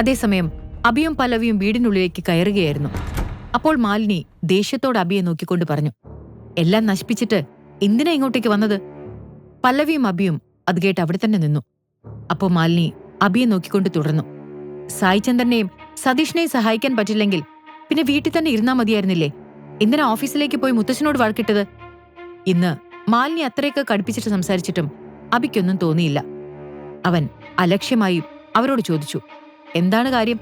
അതേസമയം അഭിയും പല്ലവിയും വീടിനുള്ളിലേക്ക് കയറുകയായിരുന്നു. അപ്പോൾ മാലിനി ദേഷ്യത്തോട് അഭിയെ നോക്കിക്കൊണ്ട് പറഞ്ഞു, എല്ലാം നശിപ്പിച്ചിട്ട് എന്തിനാ ഇങ്ങോട്ടേക്ക് വന്നത്? പല്ലവിയും അഭിയും അത് കേട്ട് അവിടെ തന്നെ നിന്നു. അപ്പോൾ മാലിനി അഭിയെ നോക്കിക്കൊണ്ട് തുടർന്നു, സായിചന്ദ്രനെയും സതീഷിനെയും സഹായിക്കാൻ പറ്റില്ലെങ്കിൽ പിന്നെ വീട്ടിൽ തന്നെ ഇരുന്നാ മതിയായിരുന്നില്ലേ? എന്തിനാ ഓഫീസിലേക്ക് പോയി മുത്തശ്ശനോട് വഴക്കിട്ടത്? ഇന്ന് മാലിനി അത്രയൊക്കെ കടുപ്പിച്ചിട്ട് സംസാരിച്ചിട്ടും അഭിക്കൊന്നും തോന്നിയില്ല. അവൻ അലക്ഷ്യമായി അവരോട് ചോദിച്ചു, എന്താണ് കാര്യം?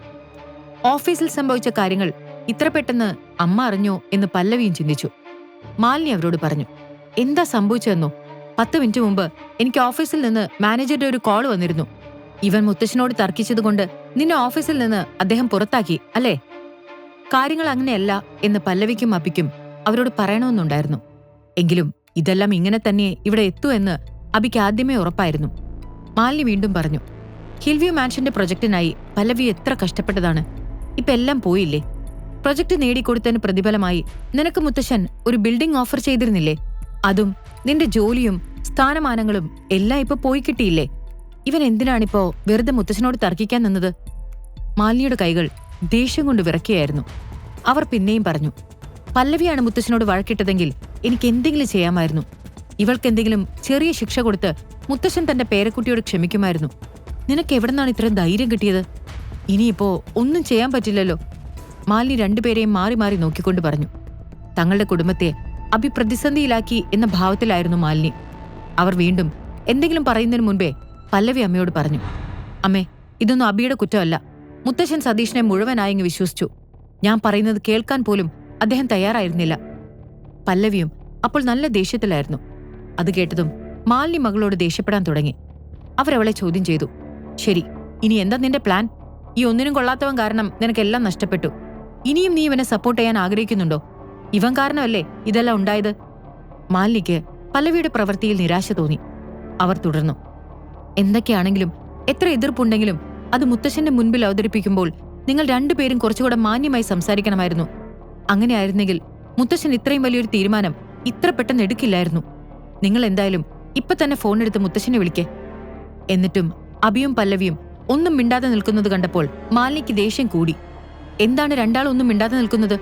ഓഫീസിൽ സംഭവിച്ച കാര്യങ്ങൾ ഇത്ര പെട്ടെന്ന് അമ്മ അറിഞ്ഞോ എന്ന് പല്ലവിയും ചിന്തിച്ചു. മാലിനി അവരോട് പറഞ്ഞു, എന്താ സംഭവിച്ചതെന്നോ? 10 മിനിറ്റ് മുമ്പ് എനിക്ക് ഓഫീസിൽ നിന്ന് മാനേജറുടെ ഒരു കോൾ വന്നിരുന്നു. ഇവൻ മുത്തശ്ശനോട് തർക്കിച്ചതുകൊണ്ട് നിന്നെ ഓഫീസിൽ നിന്ന് അദ്ദേഹം പുറത്താക്കി അല്ലേ? കാര്യങ്ങൾ അങ്ങനെയല്ല എന്ന് പല്ലവിക്കും അഭിക്കും അവരോട് പറയണമെന്നുണ്ടായിരുന്നു. എങ്കിലും ഇതെല്ലാം ഇങ്ങനെ തന്നെ ഇവിടെ എത്തൂ എന്ന് അഭിക്ക് ആദ്യമേ ഉറപ്പായിരുന്നു. മാലിനി വീണ്ടും പറഞ്ഞു, ഹിൽവ്യൂ മാൻഷന്റെ പ്രൊജക്ടിനായി പല്ലവി എത്ര കഷ്ടപ്പെട്ടതാണ്. ഇപ്പൊ എല്ലാം പോയില്ലേ? പ്രൊജക്ട് നേടിക്കൊടുത്തതിന് പ്രതിഫലമായി നിനക്ക് മുത്തശ്ശൻ ഒരു ബിൽഡിംഗ് ഓഫർ ചെയ്തിരുന്നില്ലേ? അതും നിന്റെ ജോലിയും സ്ഥാനമാനങ്ങളും എല്ലാം ഇപ്പൊ പോയി കിട്ടിയില്ലേ? ഇവൻ എന്തിനാണിപ്പോ വെറുതെ മുത്തശ്ശനോട് തർക്കിക്കാൻ നിന്നത്? മാലിനിയുടെ കൈകൾ ദേഷ്യം കൊണ്ട് വിറക്കുകയായിരുന്നു. അവർ പിന്നെയും പറഞ്ഞു, പല്ലവിയാണ് മുത്തശ്ശനോട് വഴക്കിട്ടതെങ്കിൽ എനിക്ക് എന്തെങ്കിലും ചെയ്യാമായിരുന്നു. ഇവൾക്കെന്തെങ്കിലും ചെറിയ ശിക്ഷ കൊടുത്ത് മുത്തശ്ശൻ തന്റെ പേരക്കുട്ടിയോട് ക്ഷമിക്കുമായിരുന്നു. നിനക്ക് എവിടെന്നാണ് ഇത്രയും ധൈര്യം കിട്ടിയത്? ഇനിയിപ്പോ ഒന്നും ചെയ്യാൻ പറ്റില്ലല്ലോ. മാലിനി രണ്ടുപേരെയും മാറി മാറി നോക്കിക്കൊണ്ട് പറഞ്ഞു. തങ്ങളുടെ കുടുംബത്തെ അഭി പ്രതിസന്ധിയിലാക്കി എന്ന ഭാവത്തിലായിരുന്നു മാലിനി. അവർ വീണ്ടും എന്തെങ്കിലും പറയുന്നതിന് മുൻപേ പല്ലവി അമ്മയോട് പറഞ്ഞു, അമ്മേ, ഇതൊന്നും അഭിയുടെ കുറ്റമല്ല. മുത്തശ്ശൻ സതീഷിനെ മുഴുവനായി വിശ്വസിച്ചു. ഞാൻ പറയുന്നത് കേൾക്കാൻ പോലും അദ്ദേഹം തയ്യാറായിരുന്നില്ല. പല്ലവിയും അപ്പോൾ നല്ല ദേഷ്യത്തിലായിരുന്നു. അത് കേട്ടതും മാലിനി മകളോട് ദേഷ്യപ്പെടാൻ തുടങ്ങി. അവരവളെ ചോദ്യം ചെയ്തു, ശരി, ഇനി എന്താ നിന്റെ പ്ലാൻ? ഈ ഒന്നിനും കൊള്ളാത്തവൻ കാരണം നിനക്കെല്ലാം നഷ്ടപ്പെട്ടു. ഇനിയും നീ ഇവനെ സപ്പോർട്ട് ചെയ്യാൻ ആഗ്രഹിക്കുന്നുണ്ടോ? ഇവൻ കാരണമല്ലേ ഇതെല്ലാം ഉണ്ടായത്? മാലിനിക്ക് പല്ലവിയുടെ പ്രവൃത്തിയിൽ നിരാശ തോന്നി. അവർ തുടർന്നു, എന്തൊക്കെയാണെങ്കിലും എത്ര എതിർപ്പുണ്ടെങ്കിലും അത് മുത്തശ്ശന്റെ മുൻപിൽ അവതരിപ്പിക്കുമ്പോൾ നിങ്ങൾ രണ്ടുപേരും കുറച്ചുകൂടെ മാന്യമായി സംസാരിക്കണമായിരുന്നു. അങ്ങനെയായിരുന്നെങ്കിൽ മുത്തശ്ശൻ ഇത്രയും വലിയൊരു തീരുമാനം ഇത്ര പെട്ടെന്ന് എടുക്കില്ലായിരുന്നു. നിങ്ങൾ എന്തായാലും ഇപ്പൊ തന്നെ ഫോണെടുത്ത് മുത്തശ്ശനെ വിളിക്കേ. എന്നിട്ടും അഭിയും പല്ലവിയും ഒന്നും മിണ്ടാതെ നിൽക്കുന്നത് കണ്ടപ്പോൾ മാലിനിക്ക് ദേഷ്യം കൂടി. എന്താണ് രണ്ടാളും ഒന്നും മിണ്ടാതെ നിൽക്കുന്നത്?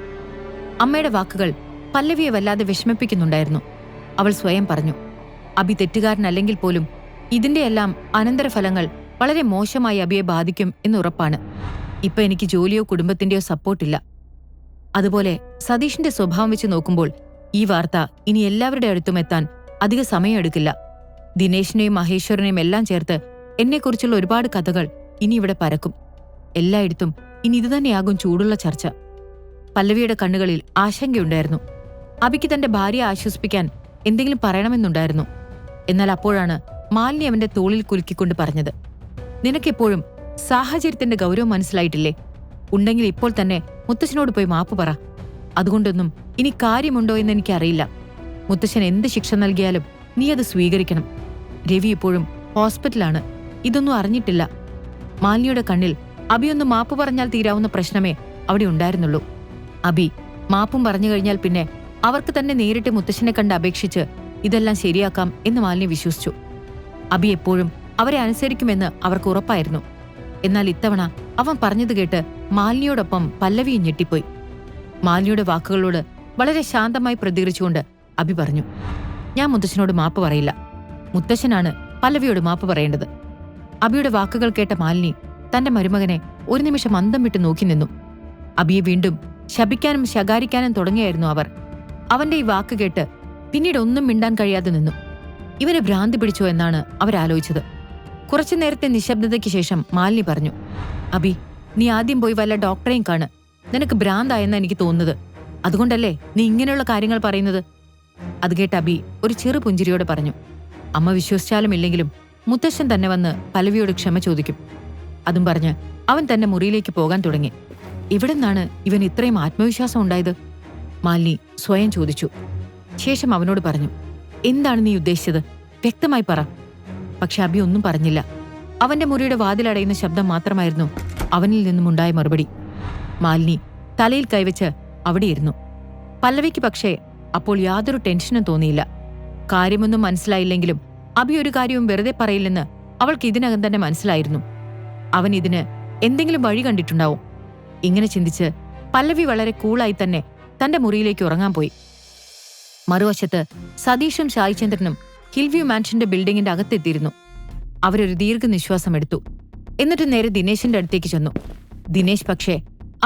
അമ്മയുടെ വാക്കുകൾ പല്ലവിയെ വല്ലാതെ വിഷമിപ്പിക്കുന്നുണ്ടായിരുന്നു. അവൾ സ്വയം പറഞ്ഞു, അഭി തെറ്റുകാരനല്ലെങ്കിൽ പോലും ഇതിന്റെയെല്ലാം അനന്തരഫലങ്ങൾ വളരെ മോശമായി അഭിയെ ബാധിക്കും എന്നുറപ്പാണ്. ഇപ്പൊ എനിക്ക് ജോലിയോ കുടുംബത്തിന്റെയോ സപ്പോർട്ടില്ല. അതുപോലെ സതീഷിന്റെ സ്വഭാവം വെച്ച് നോക്കുമ്പോൾ ഈ വാർത്ത ഇനി എല്ലാവരുടെ അടുത്തും എത്താൻ അധിക സമയമെടുക്കില്ല. ദിനേശിനെയും മഹേശ്വരനെയും എല്ലാം ചേർത്ത് എന്നെക്കുറിച്ചുള്ള ഒരുപാട് കഥകൾ ഇനി ഇവിടെ പരക്കും. എല്ലായിടത്തും ഇനി ഇതുതന്നെയാകും ചൂടുള്ള ചർച്ച. പല്ലവിയുടെ കണ്ണുകളിൽ ആശങ്കയുണ്ടായിരുന്നു. അഭിക്ക് തന്റെ ഭാര്യയെ ആശ്വസിപ്പിക്കാൻ എന്തെങ്കിലും പറയണമെന്നുണ്ടായിരുന്നു. എന്നാൽ അപ്പോഴാണ് മാലിനി അവന്റെ തോളിൽ കുലുക്കിക്കൊണ്ട് പറഞ്ഞത്, നിനക്കെപ്പോഴും സാഹചര്യത്തിന്റെ ഗൗരവം മനസ്സിലായിട്ടില്ലേ? ഉണ്ടെങ്കിൽ ഇപ്പോൾ തന്നെ മുത്തശ്ശനോട് പോയി മാപ്പ് പറ. അതുകൊണ്ടൊന്നും ഇനി കാര്യമുണ്ടോ എന്ന് എനിക്കറിയില്ല. മുത്തശ്ശൻ എന്ത് ശിക്ഷ നൽകിയാലും നീ അത് സ്വീകരിക്കണം. രവി ഇപ്പോഴും ഹോസ്പിറ്റലാണ്, ഇതൊന്നും അറിഞ്ഞിട്ടില്ല. മാലിനിയുടെ കണ്ണിൽ അഭിയൊന്ന് മാപ്പ് പറഞ്ഞാൽ തീരാവുന്ന പ്രശ്നമേ അവിടെ ഉണ്ടായിരുന്നുള്ളൂ. അഭി മാപ്പും പറഞ്ഞു കഴിഞ്ഞാൽ പിന്നെ അവർക്ക് തന്നെ നേരിട്ട് മുത്തശ്ശനെ കണ്ട് അപേക്ഷിച്ച് ഇതെല്ലാം ശരിയാക്കാം എന്ന് മാലിനി വിശ്വസിച്ചു. അഭി എപ്പോഴും അവരെ അനുസരിക്കുമെന്ന് അവർക്ക് ഉറപ്പായിരുന്നു. എന്നാൽ ഇത്തവണ അവൻ പറഞ്ഞത് കേട്ട് മാലിനിയോടൊപ്പം പല്ലവിയും ഞെട്ടിപ്പോയി. മാലിനിയുടെ വാക്കുകളോട് വളരെ ശാന്തമായി പ്രതികരിച്ചുകൊണ്ട് അഭി പറഞ്ഞു, ഞാൻ മുത്തശ്ശനോട് മാപ്പ് പറയില്ല. മുത്തശ്ശനാണ് പല്ലവിയോട് മാപ്പ് പറയേണ്ടത്. അഭിയുടെ വാക്കുകൾ കേട്ട മാലിനി തന്റെ മരുമകനെ ഒരു നിമിഷം അന്തം വിട്ട് നോക്കി നിന്നു. അഭിയെ വീണ്ടും ശപിക്കാനും ശകാരിക്കാനും തുടങ്ങിയായിരുന്നു അവർ. അവന്റെ ഈ വാക്ക് കേട്ട് പിന്നീട് ഒന്നും മിണ്ടാൻ കഴിയാതെ നിന്നു. ഇവന് ഭ്രാന്തി പിടിച്ചോ എന്നാണ് അവരാലോചിച്ചത്. കുറച്ചു നേരത്തെ നിശബ്ദതയ്ക്ക് ശേഷം മാലിനി പറഞ്ഞു, അഭി, നീ ആദ്യം പോയി വല്ല ഡോക്ടറെയും കാണ്. നിനക്ക് ഭ്രാന്തായെന്നാ എനിക്ക് തോന്നുന്നത്. അതുകൊണ്ടല്ലേ നീ ഇങ്ങനെയുള്ള കാര്യങ്ങൾ പറയുന്നത്? അത് കേട്ട് അഭി ഒരു ചെറു പുഞ്ചിരിയോടെ പറഞ്ഞു, അമ്മ വിശ്വസിച്ചാലും ഇല്ലെങ്കിലും മുത്തശ്ശൻ തന്നെ വന്ന് പല്ലവിയോട് ക്ഷമ ചോദിക്കും. അതും പറഞ്ഞ് അവൻ തന്നെ മുറിയിലേക്ക് പോകാൻ തുടങ്ങി. ഇവിടെ നിന്നാണ് ഇവൻ ഇത്രയും ആത്മവിശ്വാസം ഉണ്ടായത്? മാലിനി സ്വയം ചോദിച്ചു. ശേഷം അവനോട് പറഞ്ഞു, എന്താണ് നീ ഉദ്ദേശിച്ചത്? വ്യക്തമായി പറ. പക്ഷെ അഭി ഒന്നും പറഞ്ഞില്ല. അവന്റെ മുറിയുടെ വാതിലടയുന്ന ശബ്ദം മാത്രമായിരുന്നു അവനിൽ നിന്നുമുണ്ടായ മറുപടി. മാലിനി തലയിൽ കൈവച്ച് അവിടെയിരുന്നു. പല്ലവിക്ക് പക്ഷേ അപ്പോൾ യാതൊരു ടെൻഷനും തോന്നിയില്ല. കാര്യമൊന്നും മനസ്സിലായില്ലെങ്കിലും അഭി ഒരു കാര്യവും വെറുതെ പറയില്ലെന്ന് അവൾക്ക് ഇതിനകം തന്നെ മനസ്സിലായിരുന്നു. അവൻ ഇതിന് എന്തെങ്കിലും വഴി കണ്ടിട്ടുണ്ടാവും. ഇങ്ങനെ ചിന്തിച്ച് പല്ലവി വളരെ കൂളായി തന്നെ തന്റെ മുറിയിലേക്ക് ഉറങ്ങാൻ പോയി. മറുവശത്ത് സതീഷും സായിചന്ദ്രനും ഹിൽവ്യൂ മാൻഷന്റെ ബിൽഡിങ്ങിന്റെ അകത്തെത്തിയിരുന്നു. അവരൊരു ദീർഘനിശ്വാസം എടുത്തു. എന്നിട്ട് നേരെ ദിനേശിന്റെ അടുത്തേക്ക് ചെന്നു. ദിനേശ് പക്ഷേ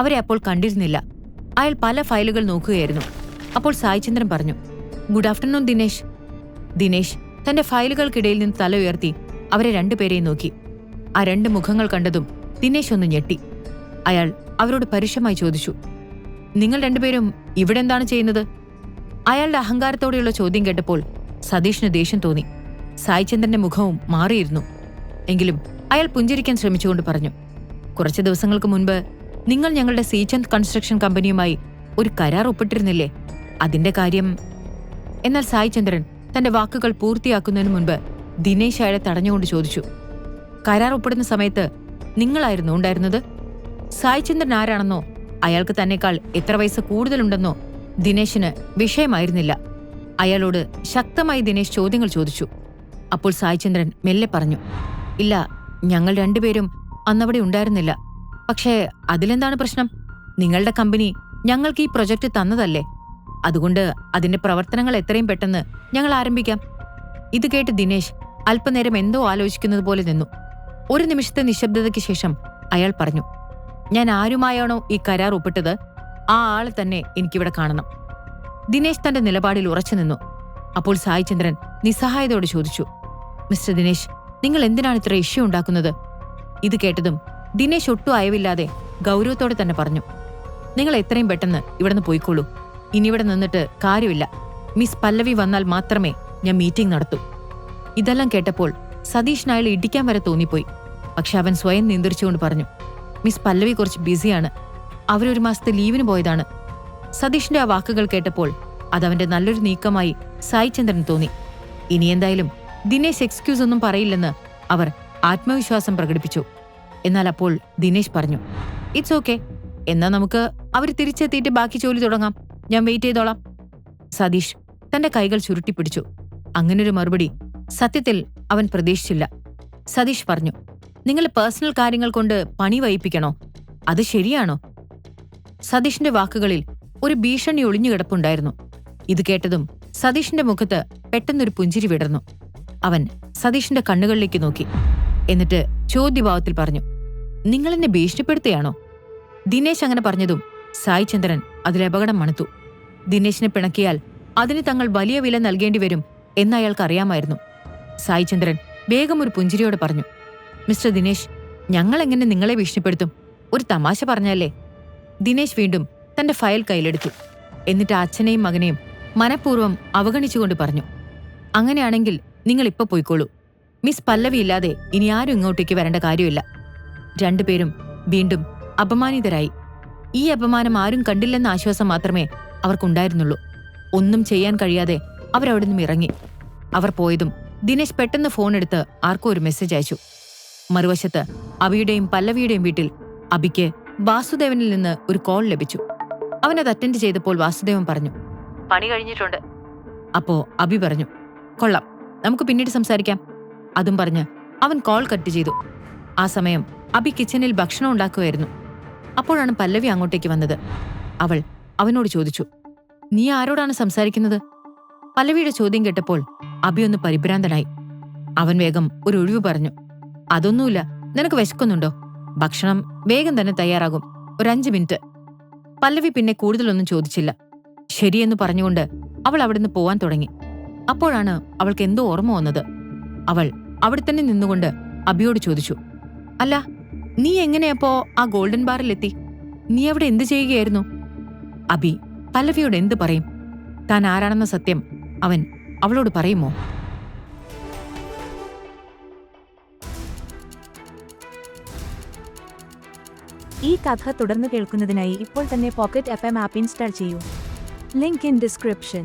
അവരെ അപ്പോൾ കണ്ടിരുന്നില്ല. അയാൾ പല ഫയലുകൾ നോക്കുകയായിരുന്നു. അപ്പോൾ സായിചന്ദ്രൻ പറഞ്ഞു, ഗുഡ് ആഫ്റ്റർനൂൺ ദിനേശ്. ദിനേശ് തന്റെ ഫയലുകൾക്കിടയിൽ നിന്ന് തല ഉയർത്തി അവരെ രണ്ടുപേരെയും നോക്കി. ആ രണ്ട് മുഖങ്ങൾ കണ്ടതും ദിനേശ് ഒന്ന് ഞെട്ടി. അയാൾ അവരോട് പരുഷമായി ചോദിച്ചു, നിങ്ങൾ രണ്ടുപേരും ഇവിടെ എന്താണ് ചെയ്യുന്നത്? അയാളുടെ അഹങ്കാരത്തോടെയുള്ള ചോദ്യം കേട്ടപ്പോൾ സതീഷിന് ദേഷ്യം തോന്നി. സായിചന്ദ്രന്റെ മുഖവും മാറിയിരുന്നു. എങ്കിലും അയാൾ പുഞ്ചിരിക്കാൻ ശ്രമിച്ചുകൊണ്ട് പറഞ്ഞു, കുറച്ച് ദിവസങ്ങൾക്ക് മുൻപ് നിങ്ങൾ ഞങ്ങളുടെ സീചന്ദ് കൺസ്ട്രക്ഷൻ കമ്പനിയുമായി ഒരു കരാർ ഒപ്പിട്ടിരുന്നില്ലേ? അതിന്റെ കാര്യം. എന്നാൽ സായിചന്ദ്രൻ തന്റെ വാക്കുകൾ പൂർത്തിയാക്കുന്നതിന് മുൻപ് ദിനേശ് അയാളെ തടഞ്ഞുകൊണ്ട് ചോദിച്ചു, കരാർ ഒപ്പിടുന്ന സമയത്ത് നിങ്ങളായിരുന്നു ഉണ്ടായിരുന്നത്? സായിചന്ദ്രൻ ആരാണെന്നോ അയാൾക്ക് തന്നെക്കാൾ എത്ര വയസ്സ് കൂടുതലുണ്ടെന്നോ ദിനേശിന് വിഷയമായിരുന്നില്ല. അയാളോട് ശക്തമായി ദിനേശ് ചോദ്യങ്ങൾ ചോദിച്ചു. അപ്പോൾ സായിചന്ദ്രൻ മെല്ലെ പറഞ്ഞു, ഇല്ല, ഞങ്ങൾ രണ്ടുപേരും അന്നവിടെ ഉണ്ടായിരുന്നില്ല. പക്ഷേ അതിലെന്താണ് പ്രശ്നം? നിങ്ങളുടെ കമ്പനി ഞങ്ങൾക്ക് ഈ പ്രൊജക്ട് തന്നതല്ലേ? അതുകൊണ്ട് അതിന്റെ പ്രവർത്തനങ്ങൾ എത്രയും പെട്ടെന്ന് ഞങ്ങൾ ആരംഭിക്കാം. ഇത് കേട്ട് ദിനേശ് അല്പനേരം എന്തോ ആലോചിക്കുന്നത് പോലെ നിന്നു. ഒരു നിമിഷത്തെ നിശബ്ദതയ്ക്ക് ശേഷം അയാൾ പറഞ്ഞു, ഞാൻ ആരുമായാണോ ഈ കരാർ ഒപ്പിട്ടത് ആ ആളെ തന്നെ എനിക്കിവിടെ കാണണം. ദിനേശ് തന്റെ നിലപാടിൽ ഉറച്ചു നിന്നു. അപ്പോൾ സായിചന്ദ്രൻ നിസ്സഹായതയോടെ ചോദിച്ചു, മിസ്റ്റർ ദിനേശ്, നിങ്ങൾ എന്തിനാണ് ഇത്ര ഇഷ്യൂ ഉണ്ടാക്കുന്നത്? ഇത് കേട്ടതും ദിനേശ് ഒട്ടും അയവില്ലാതെ ഗൗരവത്തോടെ തന്നെ പറഞ്ഞു, നിങ്ങൾ എത്രയും പെട്ടെന്ന് ഇവിടുന്ന് പോയിക്കോളൂ. ഇനിയിവിടെ നിന്നിട്ട് കാര്യമില്ല. മിസ് പല്ലവി വന്നാൽ മാത്രമേ ഞാൻ മീറ്റിംഗ് നടത്തൂ. ഇതെല്ലാം കേട്ടപ്പോൾ സതീഷിന് അയാളെ ഇടിക്കാൻ വരെ തോന്നിപ്പോയി. പക്ഷെ അവൻ സ്വയം നിയന്ത്രിച്ചുകൊണ്ട് പറഞ്ഞു, മിസ് പല്ലവി കുറച്ച് ബിസിയാണ്. അവരൊരു മാസത്തെ ലീവിന് പോയതാണ്. സതീഷിന്റെ ആ വാക്കുകൾ കേട്ടപ്പോൾ അതവന്റെ നല്ലൊരു നീക്കമായി സായിചന്ദ്രന് തോന്നി. ഇനി എന്തായാലും ദിനേശ് എക്സ്ക്യൂസ് ഒന്നും പറയില്ലെന്ന് അവർ ആത്മവിശ്വാസം പ്രകടിപ്പിച്ചു. എന്നാൽ അപ്പോൾ ദിനേശ് പറഞ്ഞു, ഇറ്റ്സ് ഓക്കെ, എന്നാ നമുക്ക് അവർ തിരിച്ചെത്തിയിട്ട് ബാക്കി ജോലി തുടങ്ങാം. ഞാൻ വെയിറ്റ് ചെയ്തോളാം. സതീഷ് തന്റെ കൈകൾ ചുരുട്ടിപ്പിടിച്ചു. അങ്ങനൊരു മറുപടി സത്യത്തിൽ അവൻ പ്രതീക്ഷിച്ചില്ല. സതീഷ് പറഞ്ഞു, നിങ്ങൾ പേഴ്സണൽ കാര്യങ്ങൾ കൊണ്ട് പണി വഹിപ്പിക്കണോ? അത് ശരിയാണോ? സതീഷിന്റെ വാക്കുകളിൽ ഒരു ഭീഷണി ഒളിഞ്ഞുകിടപ്പുണ്ടായിരുന്നു. ഇത് കേട്ടതും സതീഷിന്റെ മുഖത്ത് പെട്ടെന്നൊരു പുഞ്ചിരി വിടർന്നു. അവൻ സതീഷിന്റെ കണ്ണുകളിലേക്ക് നോക്കി. എന്നിട്ട് ചോദ്യഭാവത്തിൽ പറഞ്ഞു, നിങ്ങളെന്നെ ഭീഷണിപ്പെടുത്തുകയാണോ? ദിനേശ് അങ്ങനെ പറഞ്ഞതും സായിചന്ദ്രൻ അതിലപകടം മണത്തു. ദിനേശിനെ പിണക്കിയാൽ അതിന് തങ്ങൾ വലിയ വില നൽകേണ്ടി വരും എന്ന് അയാൾക്കറിയാമായിരുന്നു. സായിചന്ദ്രൻ വേഗം ഒരു പുഞ്ചിരിയോടെ പറഞ്ഞു, മിസ്റ്റർ ദിനേശ്, ഞങ്ങളെങ്ങനെ നിങ്ങളെ ഭീഷണിപ്പെടുത്തും? ഒരു തമാശ പറഞ്ഞല്ലേ? ദിനേശ് വീണ്ടും തന്റെ ഫയൽ കയ്യിലെടുത്തു. എന്നിട്ട് അച്ഛനെയും മകനെയും മനഃപൂർവ്വം അവഗണിച്ചുകൊണ്ട് പറഞ്ഞു, അങ്ങനെയാണെങ്കിൽ നിങ്ങൾ ഇപ്പൊ പോയിക്കോളൂ. മിസ് പല്ലവി ഇല്ലാതെ ഇനി ആരും ഇങ്ങോട്ടേക്ക് വരേണ്ട കാര്യമില്ല. രണ്ടുപേരും വീണ്ടും അപമാനിതരായി. ഈ അപമാനം ആരും കണ്ടില്ലെന്ന ആശ്വാസം മാത്രമേ അവർക്കുണ്ടായിരുന്നുള്ളൂ. ഒന്നും ചെയ്യാൻ കഴിയാതെ അവരവിടെ നിന്നും ഇറങ്ങി. അവർ പോയതും ദിനേശ് പെട്ടെന്ന് ഫോണെടുത്ത് ആർക്കോ ഒരു മെസ്സേജ് അയച്ചു. മറുവശത്ത് അബിയുടെയും പല്ലവിയുടെയും വീട്ടിൽ അബിക്ക് വാസുദേവനിൽ നിന്ന് ഒരു കോൾ ലഭിച്ചു. അവനത് അറ്റൻഡ് ചെയ്തപ്പോൾ വാസുദേവൻ പറഞ്ഞു, പണി കഴിഞ്ഞിട്ടുണ്ട്. അപ്പോ അബി പറഞ്ഞു, കൊള്ളാം, നമുക്ക് പിന്നീട് സംസാരിക്കാം. അതും പറഞ്ഞ് അവൻ കോൾ കട്ട് ചെയ്തു. ആ സമയം അബി കിച്ചണിൽ ഭക്ഷണം ഉണ്ടാക്കുമായിരുന്നു. അപ്പോഴാണ് പല്ലവി അങ്ങോട്ടേക്ക് വന്നത്. അവൾ അവനോട് ചോദിച്ചു, നീ ആരോടാണ് സംസാരിക്കുന്നത്? പല്ലവിയുടെ ചോദ്യം കേട്ടപ്പോൾ അബി ഒന്ന് പരിഭ്രാന്തനായി. അവൻ വേഗം ഒരു ഒഴിവ് പറഞ്ഞു, അതൊന്നുമില്ല, നിനക്ക് വിശക്കുന്നുണ്ടോ? ഭക്ഷണം വേഗം തന്നെ തയ്യാറാകും, ഒരു 5 മിനിറ്റ്. പല്ലവി പിന്നെ കൂടുതലൊന്നും ചോദിച്ചില്ല. ശരിയെന്ന് പറഞ്ഞുകൊണ്ട് അവൾ അവിടുന്ന് പോവാൻ തുടങ്ങി. അപ്പോഴാണ് അവൾക്ക് എന്തോ ഓർമ്മ വന്നത്. അവൾ അവിടെ തന്നെ നിന്നുകൊണ്ട് അബിയോട് ചോദിച്ചു, അല്ല, നീ എങ്ങനെയപ്പോ ആ ഗോൾഡൻ ബാറിലെത്തി? നീ അവിടെ എന്ത് ചെയ്യുകയായിരുന്നു? അബി പല്ലവിയോട് എന്ത് പറയും? താൻ ആരാണെന്ന സത്യം അവൻ അവളോട് പറയുമോ? ഈ കഥ തുടർന്ന് കേൾക്കുന്നതിനായി ഇപ്പോൾ തന്നെ പോക്കറ്റ് FM ആപ്പ് ഇൻസ്റ്റാൾ ചെയ്യൂ. Link in description.